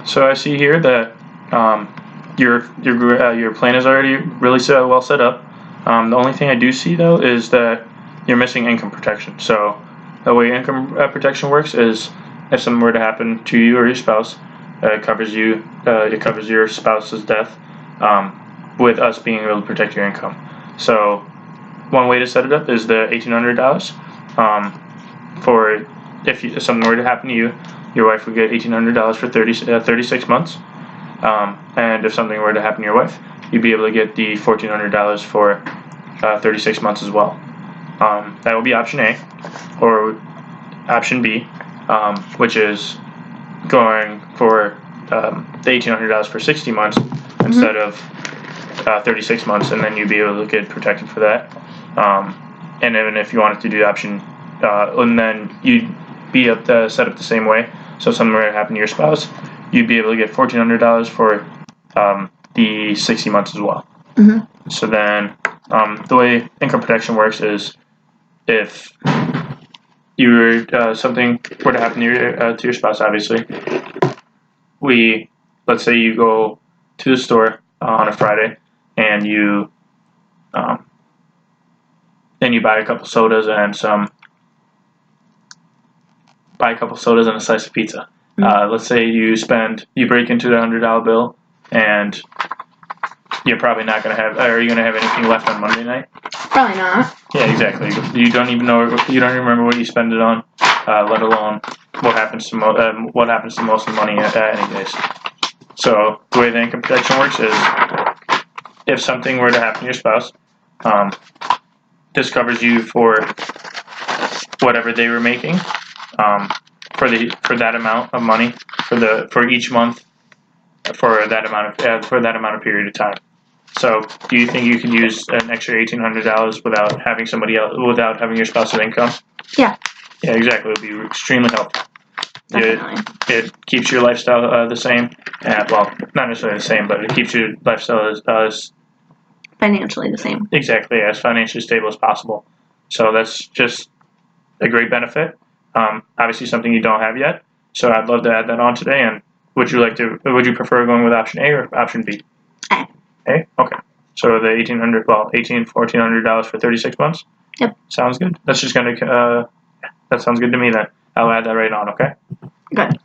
So I see here that your plan is already really well set up. The only thing I do see though is that you're missing income protection. So the way income protection works is if something were to happen to you or your spouse, it covers you. It covers your spouse's death, with us being able to protect your income. So one way to set it up is the $1,800. For if something were to happen to you, your wife would get $1,800 for 36 months. And if something were to happen to your wife, you'd be able to get the $1,400 for 36 months as well. That would be option A, or option B, which is going for the $1,800 for 60 months instead of 36 months, and then you'd be able to get protected for that. And then if you wanted to do option, and then you'd be set up the same way. So if something were to happen to your spouse, you'd be able to get $1,400 for the 60 months as well. Mm-hmm. So then the way income protection works is if you were something were to happen to your spouse, obviously, let's say you go to the store on a Friday and you buy a couple sodas and a slice of pizza. Let's say you break into the $100 bill, and you're probably not going to have. Are you going to have anything left on Monday night? Probably not. Yeah, exactly. You don't even remember what you spend it on, let alone what happens to most of the money at any days. So the way the income protection works is, if something were to happen to your spouse, this covers you for whatever they were making, for that amount of money for each month for that amount of period of time. So, do you think you could use an extra $1,800 without having your spouse's income? Yeah. Yeah, exactly. It would be extremely helpful. Definitely. It keeps your lifestyle the same. Well, not necessarily the same, but it keeps your lifestyle as financially the same. Exactly, as financially stable as possible. So that's just a great benefit. Obviously, something you don't have yet. So I'd love to add that on today. And would you prefer going with option A or option B? A. A? Okay. So the $1,400 for 36 months? Yep. Sounds good. That sounds good to me then. I'll add that right on, okay? Good.